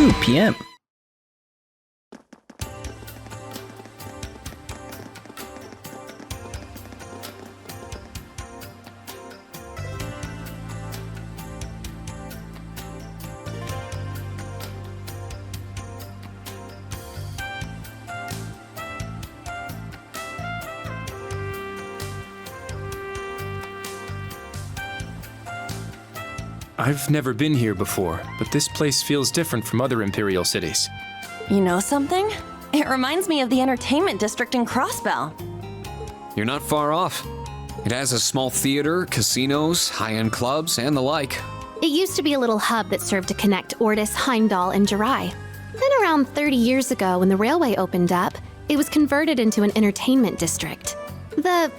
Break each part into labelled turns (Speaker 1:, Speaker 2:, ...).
Speaker 1: 2 p.m.
Speaker 2: I've never been here before, but this place feels different from other Imperial cities.
Speaker 3: You know something? It reminds me of the entertainment district in Crossbell.
Speaker 4: You're not far off. It has a small theater, casinos, high-end clubs, and the like.
Speaker 5: It used to be a little hub that served to connect Ortis, Heimdall, and Jirai. Then around 30 years ago, when the railway opened up, it was converted into an entertainment district. The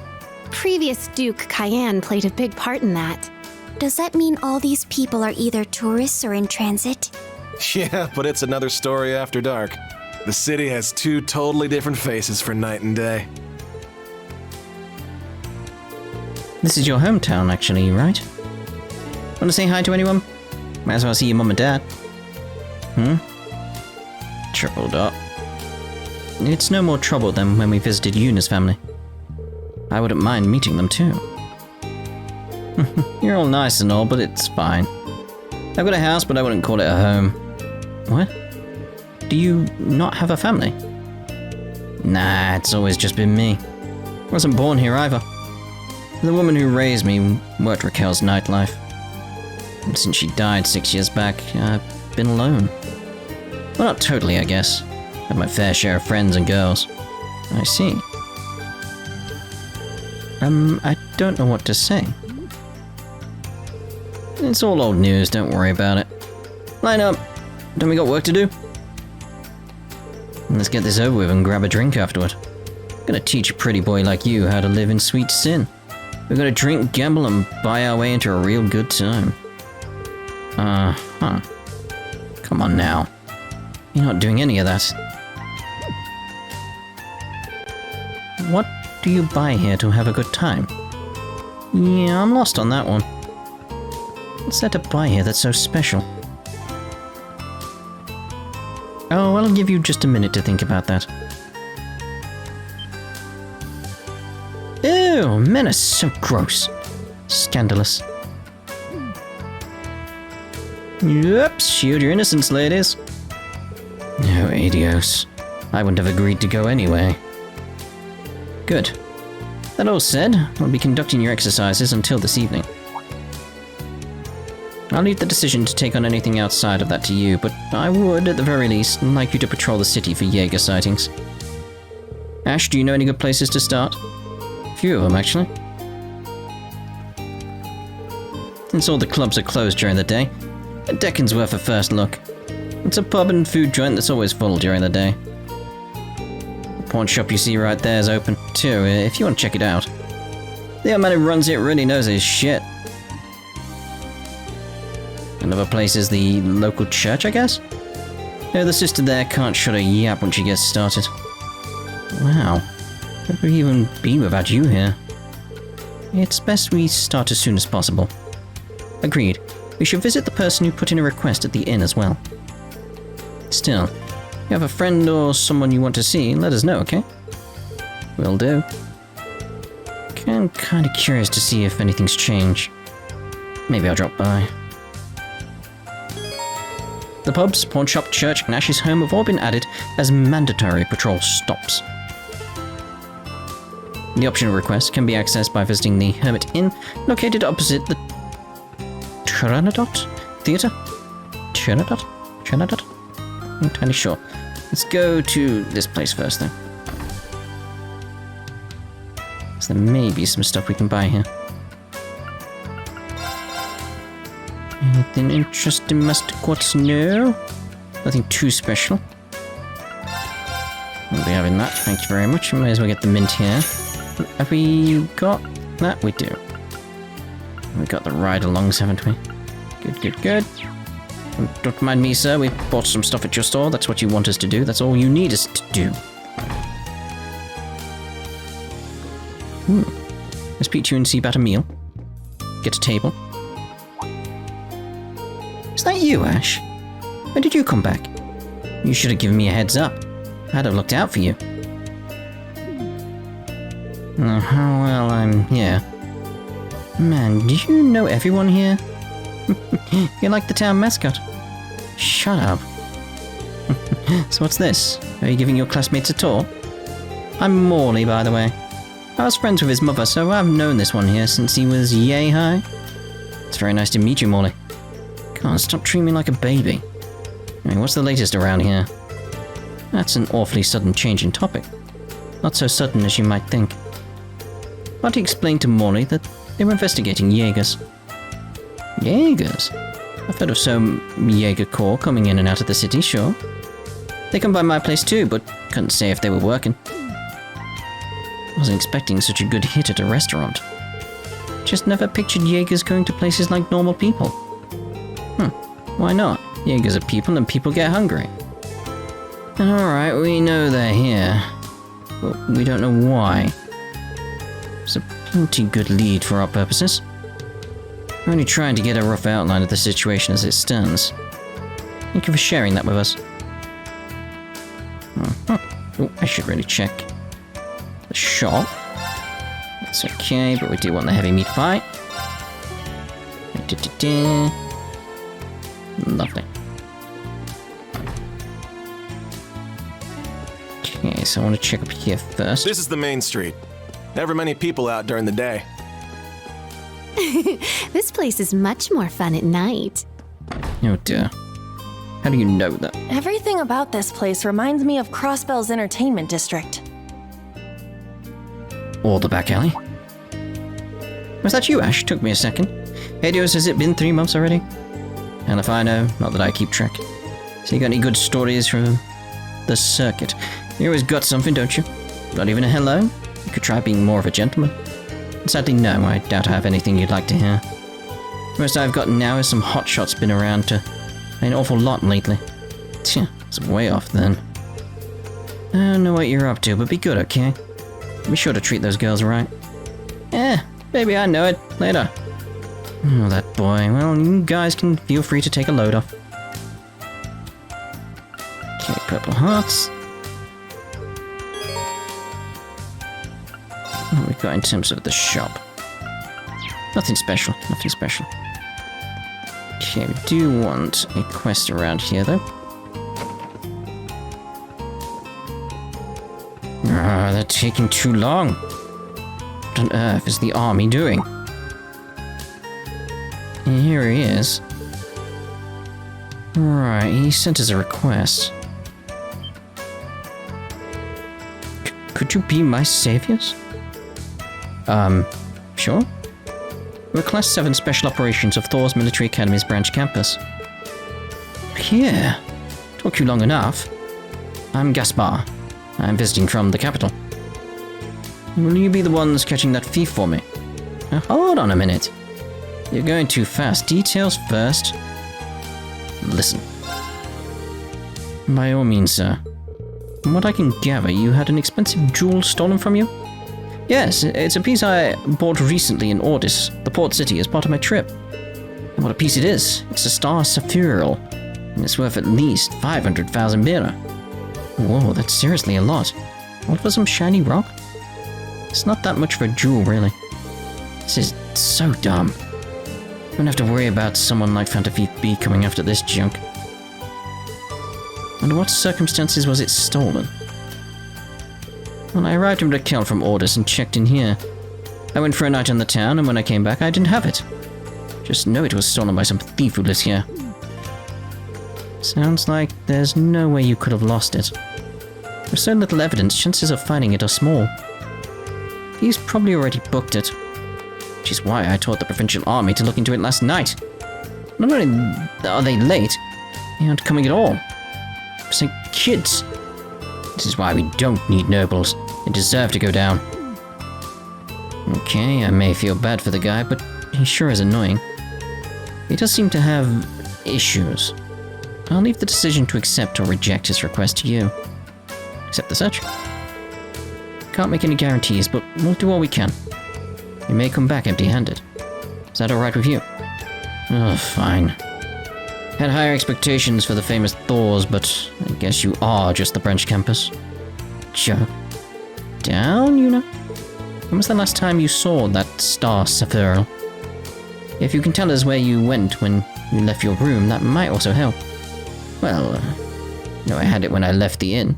Speaker 5: previous Duke, Cayenne, played a big part in that.
Speaker 6: Does that mean all these people are either tourists or in transit?
Speaker 7: Yeah, but it's another story after dark. The city has two totally different faces for night and day.
Speaker 1: This is your hometown, actually, right? Want to say hi to anyone? Might as well see your mum and dad. Triple dot. It's no more trouble than when we visited Yuna's family. I wouldn't mind meeting them too. You're all nice and all, but it's fine. I've got a house, but I wouldn't call it a home. What? Do you not have a family? Nah, it's always just been me. I wasn't born here either. The woman who raised me worked Raquel's nightlife. And since she died 6 years back, I've been alone. Well, not totally, I guess. Had my fair share of friends and girls. I see. I don't know what to say. It's all old news, don't worry about it. Line up! Don't we got work to do? Let's get this over with and grab a drink afterward. I'm gonna teach a pretty boy like you how to live in sweet sin. We're gonna drink, gamble, and buy our way into a real good time. Uh-huh. Come on now. You're not doing any of that. What do you buy here to have a good time? Yeah, I'm lost on that one. What's there to buy here that's so special? Oh, I'll give you just a minute to think about that. Ew, men are so gross. Scandalous. Yep, shield your innocence, ladies. No, adios. I wouldn't have agreed to go anyway. Good. That all said, I'll be conducting your exercises until this evening. I'll leave the decision to take on anything outside of that to you, but I would, at the very least, like you to patrol the city for Jaeger sightings. Ash, do you know any good places to start? A few of them, actually. Since all the clubs are closed during the day, a Deccan's worth a first look. It's a pub and food joint that's always full during the day. The pawn shop you see right there is open, too, if you want to check it out. The old man who runs it really knows his shit. Another place is the local church, I guess? The sister there can't shut a yap when she gets started. Wow. Where would we even be without you here? It's best we start as soon as possible. Agreed. We should visit the person who put in a request at the inn as well. Still, if you have a friend or someone you want to see, let us know, okay? Will do. I'm kinda curious to see if anything's changed. Maybe I'll drop by. The pubs, pawn shop, church, and Ash's home have all been added as mandatory patrol stops. The optional request can be accessed by visiting the Hermit Inn, located opposite the Trinidad Theatre? Trinidad? I'm not entirely sure. Let's go to this place first, though. So there may be some stuff we can buy here. Anything interesting, Master Quartz? No. Nothing too special. We'll be having that, thank you very much. We may as well get the mint here. Have we got that? We do. We got the ride-alongs, haven't we? Good. Don't mind me, sir. We bought some stuff at your store. That's what you want us to do. That's all you need us to do. Let's speak to you and see about a meal. Get a table. Is that you, Ash? When did you come back? You should have given me a heads up. I'd have looked out for you. Oh, well, I'm here. Man, do you know everyone here? You're like the town mascot. Shut up. So what's this? Are you giving your classmates a tour? I'm Morley, by the way. I was friends with his mother, so I've known this one here since he was yay high. It's very nice to meet you, Morley. Can't stop treating me like a baby. I mean, what's the latest around here? That's an awfully sudden change in topic. Not so sudden as you might think. But he explained to Morley that they were investigating Jaegers. Jaegers? I've heard of some Jaeger Corps coming in and out of the city, sure. They come by my place too, but couldn't say if they were working. Wasn't expecting such a good hit at a restaurant. Just never pictured Jaegers going to places like normal people. Why not? Jaegers are people and people get hungry. Alright, we know they're here. But we don't know why. It's a pretty good lead for our purposes. We're only trying to get a rough outline of the situation as it stands. Thank you for sharing that with us. Oh, I should really check the shop. That's okay, but we do want the heavy meat pie. Lovely. Okay, so I want to check up here first.
Speaker 7: This is the main street. Never many people out during the day.
Speaker 5: This place is much more fun at night.
Speaker 1: Oh dear. How do you know that?
Speaker 3: Everything about this place reminds me of Crossbell's entertainment district.
Speaker 1: Or the back alley? Was that you, Ash? Took me a second. Hey, Dios, has it been 3 months already? And if I know, not that I keep track. So you got any good stories from the circuit? You always got something, don't you? Not even a hello? You could try being more of a gentleman. Sadly, no, I doubt I have anything you'd like to hear. Most I've gotten now is some hotshots been around to an awful lot lately. Tch, it's way off then. I don't know what you're up to, but be good, okay? Be sure to treat those girls right. Maybe I know it. Later. Oh, that boy. Well, you guys can feel free to take a load off. Okay, purple hearts. What we got in terms of the shop? Nothing special, nothing special. Okay, we do want a quest around here, though. Ah, they're taking too long. What on earth is the army doing? And here he is. Right, he sent us a request. Could you be my saviors? Sure? We're Class 7 Special Operations of Thors Military Academy's branch campus. Here. Took you long enough. I'm Gaspar. I'm visiting from the capital. Will you be the ones catching that thief for me? Now, hold on a minute. You're going too fast. Details first. Listen. By all means, sir. From what I can gather, you had an expensive jewel stolen from you? Yes, it's a piece I bought recently in Ordis, the port city, as part of my trip. And what a piece it is. It's a star Sapphirl, and it's worth at least 500,000 birra. Whoa, that's seriously a lot. What for some shiny rock? It's not that much for a jewel, really. This is so dumb. You won't have to worry about someone like Fantasy B coming after this junk. Under what circumstances was it stolen? Well, I arrived in Raquel from Ordis and checked in here. I went for a night on the town, and when I came back, I didn't have it. Just know it was stolen by some thief who lives here. Sounds like there's no way you could have lost it. There's so little evidence, chances of finding it are small. He's probably already booked it. Which is why I told the provincial army to look into it last night. Not only are they late, they aren't coming at all. St. Kids. This is why we don't need nobles. They deserve to go down. Okay, I may feel bad for the guy, but he sure is annoying. He does seem to have issues. I'll leave the decision to accept or reject his request to you. Accept the search? Can't make any guarantees, but we'll do all we can. We may come back empty-handed. Is that alright with you? Oh, fine. Had higher expectations for the famous Thors, but I guess you are just the French campus. Joke. Down, you know? When was the last time you saw that star, Sapphirl? If you can tell us where you went when you left your room, that might also help. Well, no, I had it when I left the inn.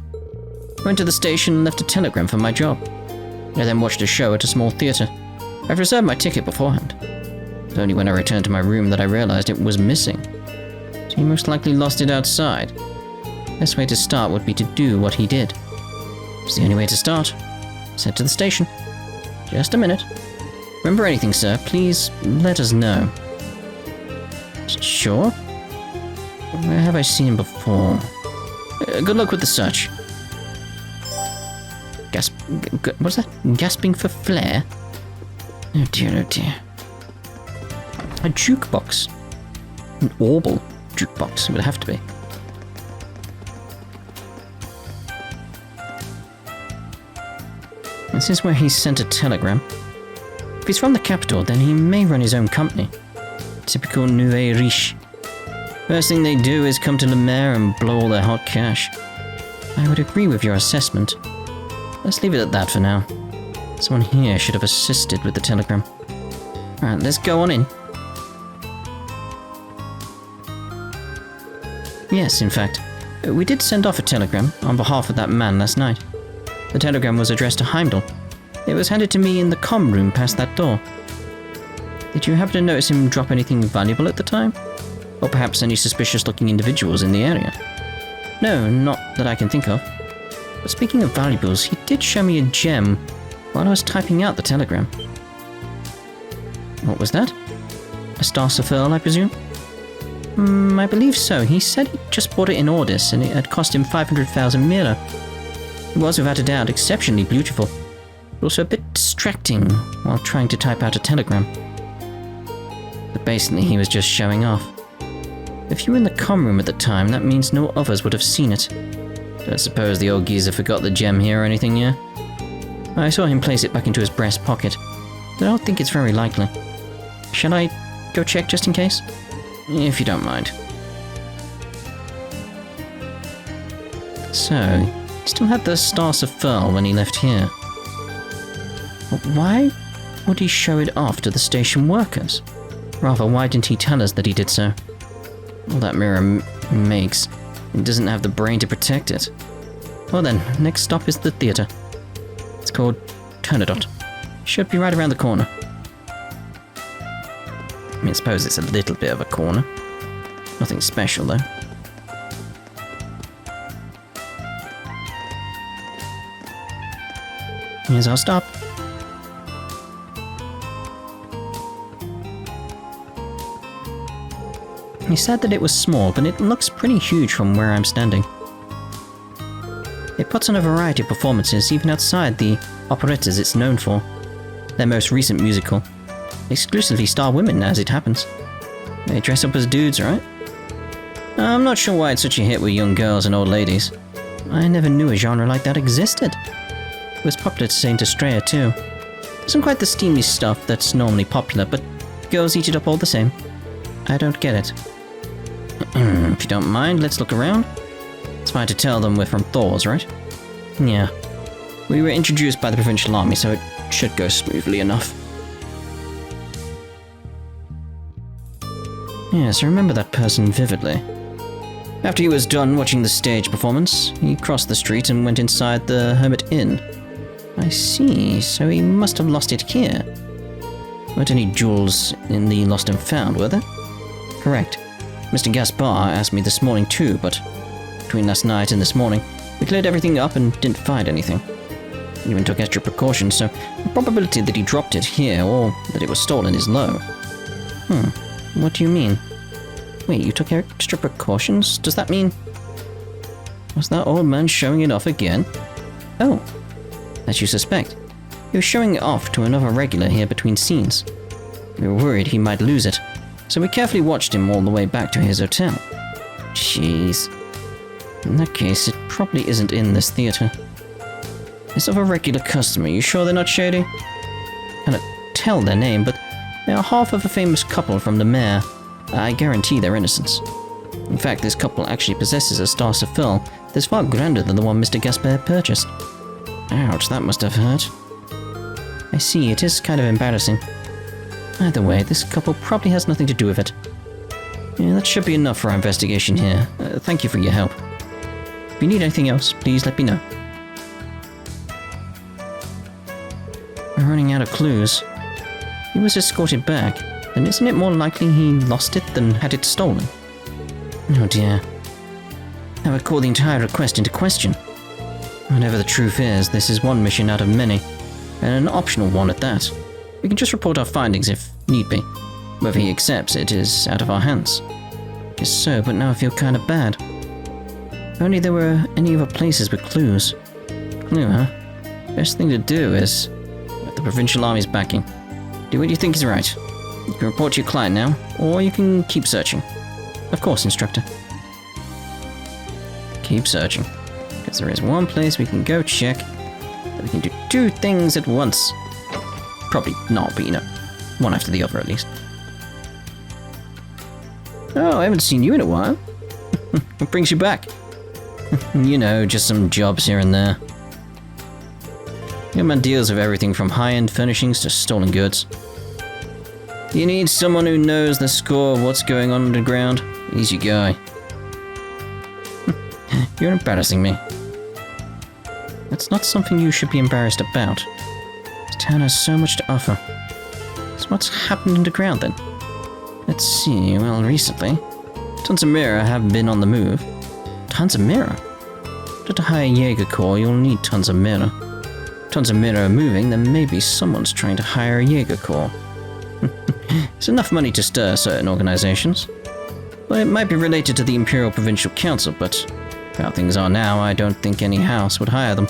Speaker 1: Went to the station and left a telegram for my job. I then watched a show at a small theatre. I've reserved my ticket beforehand. It's only when I returned to my room that I realized it was missing. So he most likely lost it outside. Best way to start would be to do what he did. It's the only way to start. Head to the station. Just a minute. Remember anything, sir, please let us know. Sure? Where have I seen him before? Good luck with the search. What's that? Gasping for flair? Oh dear, oh dear. A jukebox. An orbital jukebox, it would have to be. This is where he sent a telegram. If he's from the capital, then he may run his own company. Typical nouveau riche. First thing they do is come to Le Maire and blow all their hot cash. I would agree with your assessment. Let's leave it at that for now. Someone here should have assisted with the telegram. Alright, let's go on in. Yes, in fact, we did send off a telegram on behalf of that man last night. The telegram was addressed to Heimdall. It was handed to me in the comm room past that door. Did you happen to notice him drop anything valuable at the time? Or perhaps any suspicious-looking individuals in the area? No, not that I can think of. But speaking of valuables, he did show me a gem while I was typing out the telegram. What was that? A star Sapphirl, I presume? I believe so. He said he just bought it in Ordis and it had cost him 500,000 mira. It was, without a doubt, exceptionally beautiful, but also a bit distracting while trying to type out a telegram. But basically, he was just showing off. If you were in the comm room at the time, that means no others would have seen it. Don't suppose the old geezer forgot the gem here or anything, yeah? I saw him place it back into his breast pocket, but I don't think it's very likely. Shall I go check just in case? If you don't mind. So, he still had the star Sapphirl when he left here. But why would he show it off to the station workers? Rather, why didn't he tell us that he did so? All that mirror makes, it doesn't have the brain to protect it. Well then, next stop is the theatre. It's called Turnadot. Should be right around the corner. I mean, I suppose it's a little bit of a corner. Nothing special, though. Here's our stop. He said that it was small, but it looks pretty huge from where I'm standing. It puts on a variety of performances, even outside the operettas it's known for. Their most recent musical. Exclusively star women, as it happens. They dress up as dudes, right? I'm not sure why it's such a hit with young girls and old ladies. I never knew a genre like that existed. It was popular to Saint Estrella too. Isn't quite the steamy stuff that's normally popular, but girls eat it up all the same. I don't get it. If you don't mind, let's look around. It's fine to tell them we're from Thors, right? Yeah. We were introduced by the provincial army, so it should go smoothly enough. Yes, I remember that person vividly. After he was done watching the stage performance, he crossed the street and went inside the Hermit Inn. I see, so he must have lost it here. Weren't any jewels in the lost and found, were there? Correct. Mr. Gaspar asked me this morning too, but between last night and this morning, we cleared everything up and didn't find anything. He even took extra precautions, so the probability that he dropped it here or that it was stolen is low. What do you mean? Wait, you took extra precautions? Does that mean... Was that old man showing it off again? Oh, as you suspect. He was showing it off to another regular here between scenes. We were worried he might lose it, so we carefully watched him all the way back to his hotel. Jeez. In that case, it probably isn't in this theatre. This other regular customer, you sure they're not shady? Cannot tell their name, but they are half of a famous couple from the Maire. I guarantee their innocence. In fact, this couple actually possesses a star Sapphirl that's far grander than the one Mr. Gaspard purchased. Ouch, that must have hurt. I see, it is kind of embarrassing. Either way, this couple probably has nothing to do with it. Yeah, that should be enough for our investigation here. Thank you for your help. If you need anything else, please let me know. We're running out of clues. He was escorted back, then isn't it more likely he lost it than had it stolen? Oh dear. That would call the entire request into question. Whatever the truth is, this is one mission out of many, and an optional one at that. We can just report our findings if need be. Whether he accepts it is out of our hands. Guess so, but now I feel kind of bad. If only there were any other places with clues. Clue, huh? Best thing to do is... the Provincial Army's backing. Do what you think is right. You can report to your client now, or you can keep searching. Of course, instructor. Keep searching. Because there is one place we can go check, that we can do two things at once. Probably not, but you know, one after the other at least. Oh, I haven't seen you in a while. What brings you back? You know, just some jobs here and there. Your man deals with everything from high-end furnishings to stolen goods. You need someone who knows the score of what's going on underground? He's your guy. You're embarrassing me. That's not something you should be embarrassed about. This town has so much to offer. So what's happened underground then? Let's see, well, recently, tons of mirror have been on the move. Tons of mirror? To hire a Jaeger Corps, you'll need tons of mirror. Tons of mirror are moving, then maybe someone's trying to hire a Jaeger Corps. It's enough money to stir certain organizations. Well, it might be related to the Imperial Provincial Council, but how things are now, I don't think any house would hire them.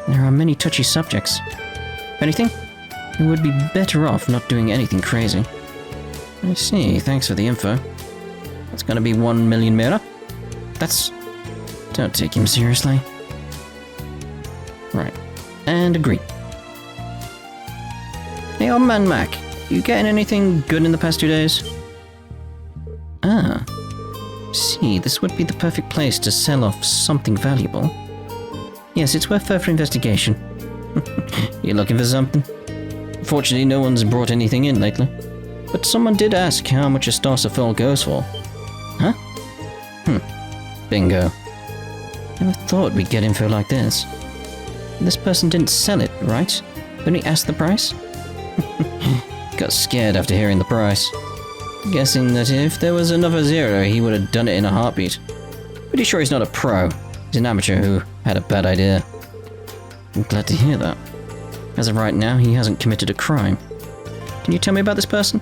Speaker 1: There are many touchy subjects. If anything, you would be better off not doing anything crazy. I see, thanks for the info. That's gonna be 1 million mirror? That's... Don't take him seriously. Right. And agree. Hey, old man Mac, you getting anything good in the past 2 days? Ah. See, this would be the perfect place to sell off something valuable. Yes, it's worth further investigation. You looking for something? Fortunately, no one's brought anything in lately. But someone did ask how much a star Sapphirl goes for. Huh? Bingo. Never thought we'd get info like this. This person didn't sell it, right? Only asked the price? Got scared after hearing the price. Guessing that if there was another zero, he would have done it in a heartbeat. Pretty sure he's not a pro. He's an amateur who had a bad idea. I'm glad to hear that. As of right now, he hasn't committed a crime. Can you tell me about this person?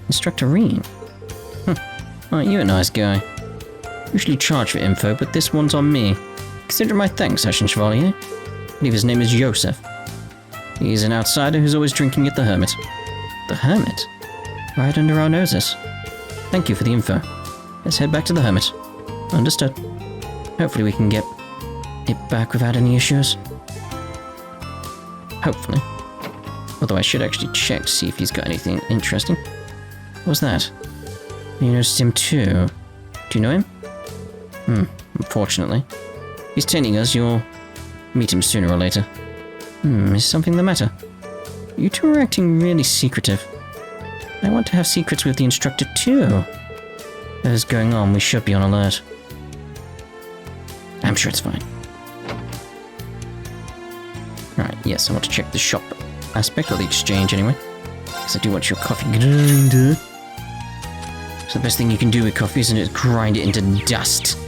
Speaker 1: Instructor Rean. Aren't you a nice guy? Usually charge for info, but this one's on me. Consider my thanks, Ashen Chevalier. I believe his name is Joseph. He's an outsider who's always drinking at the Hermit. The Hermit? Right under our noses. Thank you for the info. Let's head back to the Hermit. Understood. Hopefully we can get it back without any issues. Hopefully. Although I should actually check to see if he's got anything interesting. What was that? You noticed him too. Do you know him? Unfortunately. He's telling us you'll meet him sooner or later. Is something the matter? You two are acting really secretive. I want to have secrets with the instructor too. Whatever's going on, we should be on alert. I'm sure it's fine. Right, yes, I want to check the shop aspect, or the exchange anyway. Because I do want your coffee grinder. So the best thing you can do with coffee isn't it grind it into dust.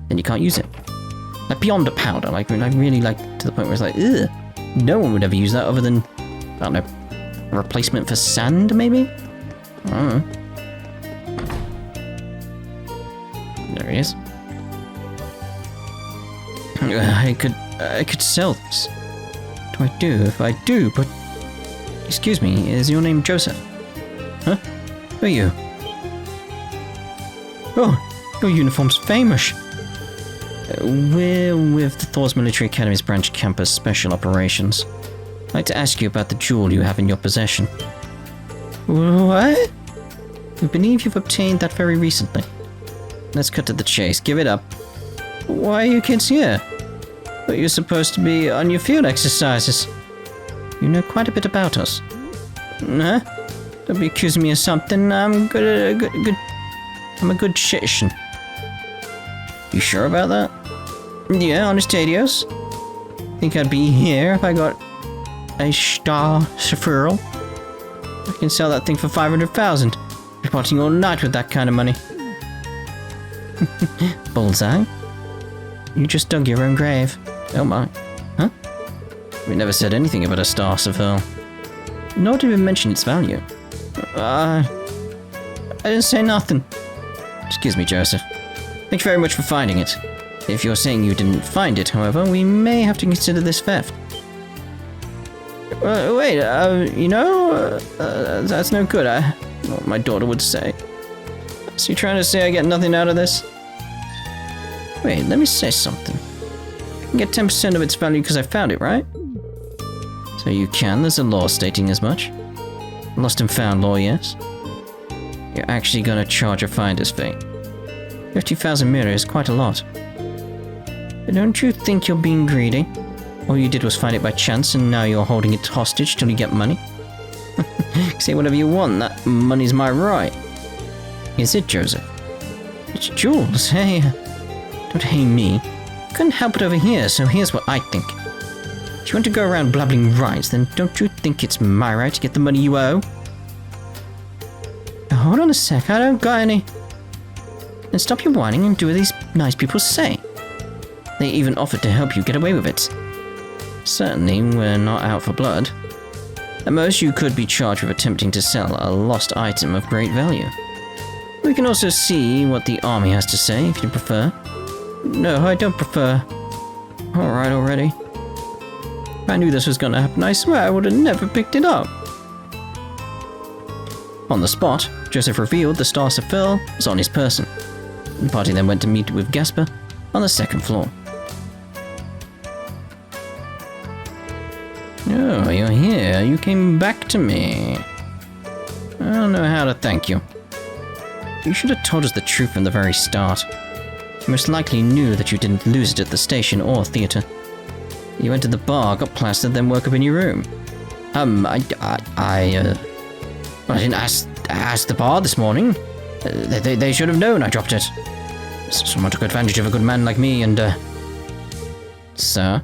Speaker 1: Then you can't use it. Like beyond a powder, like really like to the point where it's like, ugh. No one would ever use that other than, I don't know, a replacement for sand maybe? I don't know. There he is. I could sell this. What do I do if I do, but... Excuse me, is your name Joseph? Huh? Who are you? Oh, your uniform's famous. We're with the Thors Military Academy's branch campus special operations. I'd like to ask you about the jewel you have in your possession. What? We believe you've obtained that very recently. Let's cut to the chase. Give it up. Why are you kids here? But you're supposed to be on your field exercises. You know quite a bit about us. Huh? Don't be accusing me of something. I'm I'm a good citizen. You sure about that? Yeah, honest Tadios. Think I'd be here if I got a star Sapphirl. I can sell that thing for 500,000. Be partying all night with that kind of money. Bullseye. You just dug your own grave. Oh my. Huh? We never said anything about a star Sapphirl. Nor did we mention its value. I didn't say nothing. Excuse me, Joseph. Thank you very much for finding it. If you're saying you didn't find it, however, we may have to consider this theft. Wait, that's no good. What my daughter would say. So you're trying to say I get nothing out of this? Wait, let me say something. I can get 10% of its value because I found it, right? So you can, there's a law stating as much. Lost and found law, yes? You're actually gonna charge a finder's fee. 50,000 mirror is quite a lot. But don't you think you're being greedy? All you did was find it by chance and now you're holding it hostage till you get money? Say whatever you want, that money's my right. Is it, Joseph? It's Jules, hey. Don't hate me. Couldn't help it over here, so here's what I think. If you want to go around blabbing rights, then don't you think it's my right to get the money you owe? Now, hold on a sec, I don't got any. Then stop your whining and do what these nice people say. They even offered to help you get away with it. Certainly, we're not out for blood. At most, you could be charged with attempting to sell a lost item of great value. We can also see what the army has to say, if you prefer. No, I don't prefer. Alright already. If I knew this was gonna happen, I swear I would have never picked it up. On the spot, Joseph revealed the star Sapphirl was on his person. The party then went to meet with Gasper on the second floor. Oh, you're here. You came back to me. I don't know how to thank you. You should have told us the truth from the very start. You most likely knew that you didn't lose it at the station or theatre. You went to the bar, got plastered, then woke up in your room. I didn't ask the bar this morning. They should have known I dropped it. Someone took advantage of a good man like me and, Sir?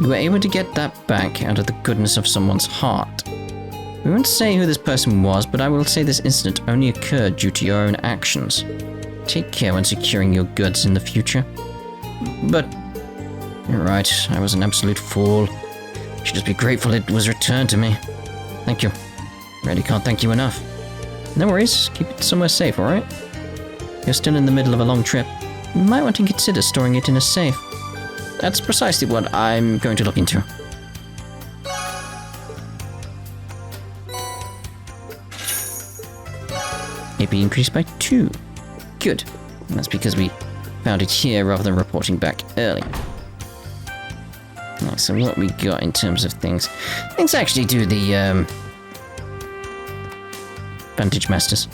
Speaker 1: You were able to get that back out of the goodness of someone's heart. We won't say who this person was, but I will say this incident only occurred due to your own actions. Take care when securing your goods in the future. But you're right, I was an absolute fool. Should just be grateful it was returned to me. Thank you. Really can't thank you enough. No worries, keep it somewhere safe, alright? You're still in the middle of a long trip. You might want to consider storing it in a safe. That's precisely what I'm going to look into. AP increased by 2. Good. And that's because we found it here rather than reporting back early. Right, so what we got in terms of things. Let's actually do the Vantage Masters.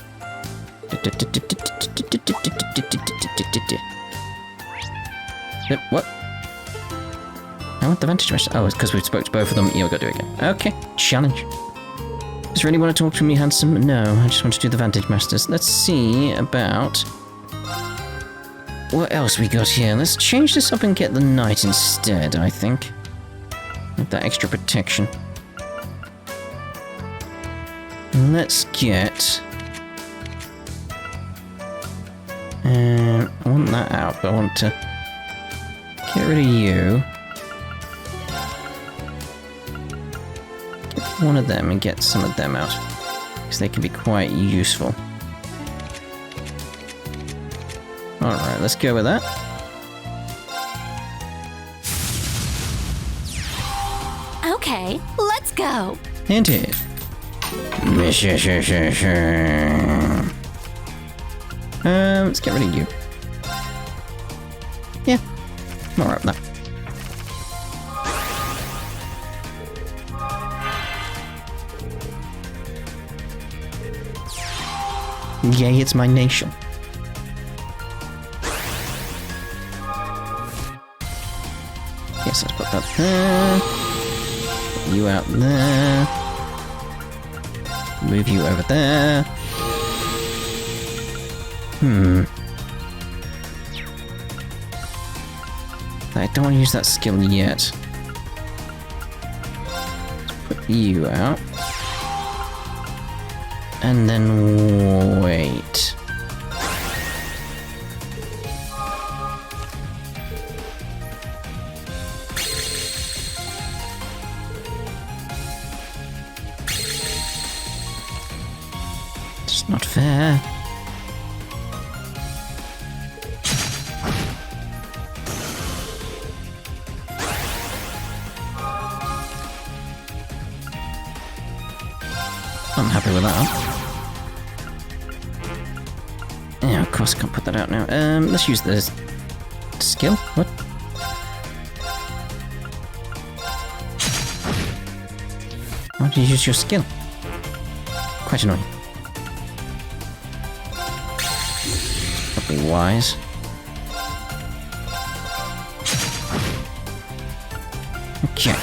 Speaker 1: What? I want the Vantage Masters. Oh, it's because we spoke to both of them. Yeah, we got to do it again. Okay, challenge. Does really want to talk to me, handsome? No, I just want to do the Vantage Masters. Let's see about what else we got here. Let's change this up and get the Knight instead, I think. With that extra protection. Let's get... I want that out, but I want to get rid of you. Get one of them and get some of them out. Because they can be quite useful. Alright, let's go with that.
Speaker 3: Okay, let's go.
Speaker 1: Indeed. Let's get rid of you. Yeah, I'm alright with that. Yay, it's my nation. Yes, let's put that there. Put you out there. Move you over there. I don't want to use that skill yet. Let's put you out. And then wait. It's not fair. I'm happy with that. Yeah, of course I can't put that out now. Let's use the skill. What? Why did you use your skill? Quite annoying. Probably wise. Okay.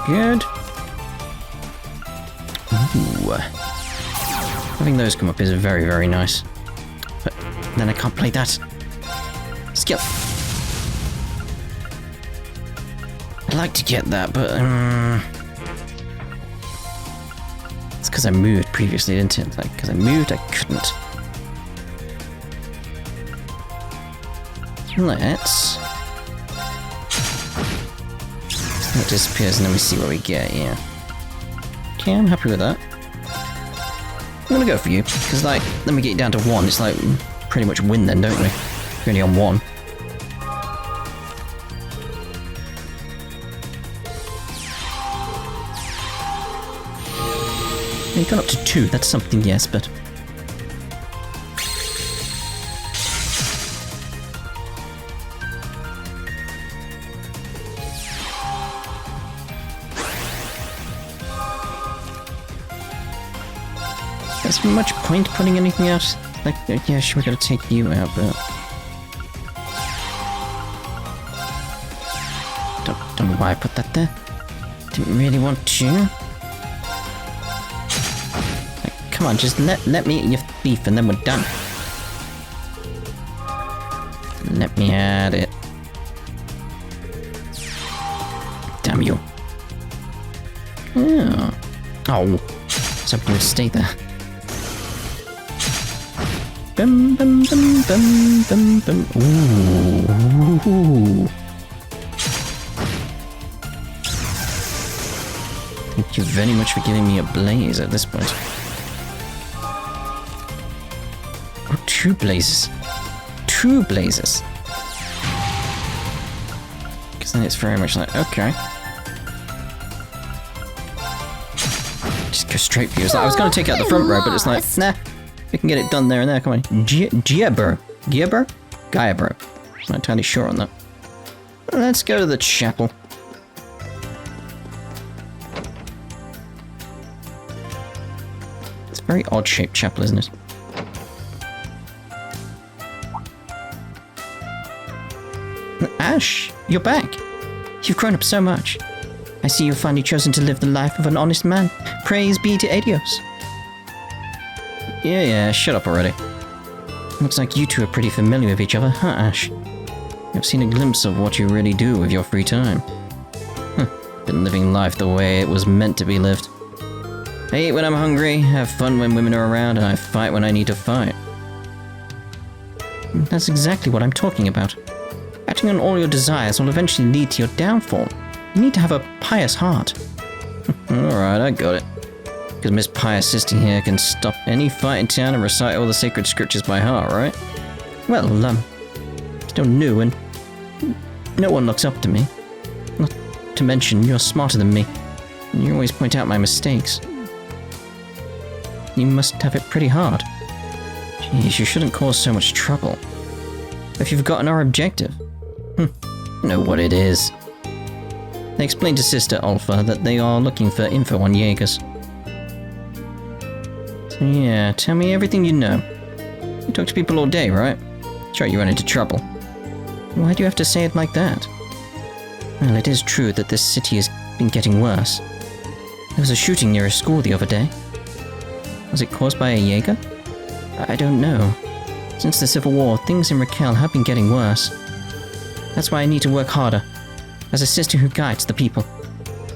Speaker 1: Good. Ooh. Having those come up is very, very nice. But then I can't play that. Skill. I'd like to get that, but it's because I moved previously, didn't it? Like, because I moved, I couldn't. Let's... It disappears and then we see what we get, yeah. Okay, I'm happy with that. I'm gonna go for you, because like, then we get down to 1, it's like, pretty much win then, don't we? We're only on 1. Yeah, you got up to 2, that's something, yes, but... There's much point putting anything out. Like, yeah, sure, we're gonna take you out, but... Don't know why I put that there. Didn't really want to. Like, come on, just let me eat your beef and then we're done. Let me at it. Damn you. Oh. Something would stay there. Bum bum bum bum bum bum. Ooh. Thank you very much for giving me a blaze at this point. Oh, 2 blazes. 2 blazes. Because then it's very much like, okay. Just go straight for you. I was going to take out the front row, but it's like, nah. We can get it done there and there, come on. Giabro? Giabro. I'm not entirely sure on that. Let's go to the chapel. It's a very odd-shaped chapel, isn't it? Ash, you're back. You've grown up so much. I see you've finally chosen to live the life of an honest man. Praise be to Adios. Yeah, shut up already. Looks like you two are pretty familiar with each other, huh, Ash? I've seen a glimpse of what you really do with your free time. Been living life the way it was meant to be lived. I eat when I'm hungry, have fun when women are around, and I fight when I need to fight. That's exactly what I'm talking about. Acting on all your desires will eventually lead to your downfall. You need to have a pious heart. Alright, I got it. Because Miss Pious Sister here can stop any fight in town and recite all the sacred scriptures by heart, right? Well, still new and no one looks up to me. Not to mention, you're smarter than me. And you always point out my mistakes. You must have it pretty hard. Jeez, you shouldn't cause so much trouble. Have you forgotten our objective? I know what it is. They explained to Sister Ulfa that they are looking for info on Jaegers. So yeah, tell me everything you know. You talk to people all day, right? Sure, you run into trouble. Why do you have to say it like that? Well, it is true that this city has been getting worse. There was a shooting near a school the other day. Was it caused by a Jaeger? I don't know. Since the Civil War, things in Raquel have been getting worse. That's why I need to work harder, as a sister who guides the people.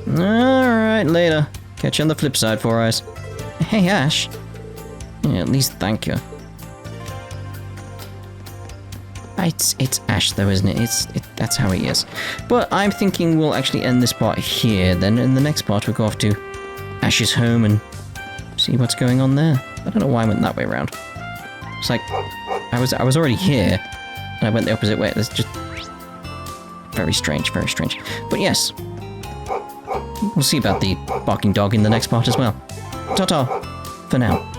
Speaker 1: Alright, later. Catch you on the flip side, Four Eyes. Hey, Ash. Yeah, at least thank you. It's Ash though, isn't it? That's how he is. But I'm thinking we'll actually end this part here, then in the next part we'll go off to Ash's home and see what's going on there. I don't know why I went that way around. It's like, I was already here, and I went the opposite way. That's just very strange, very strange. But yes, we'll see about the barking dog in the next part as well. Ta-ta, for now.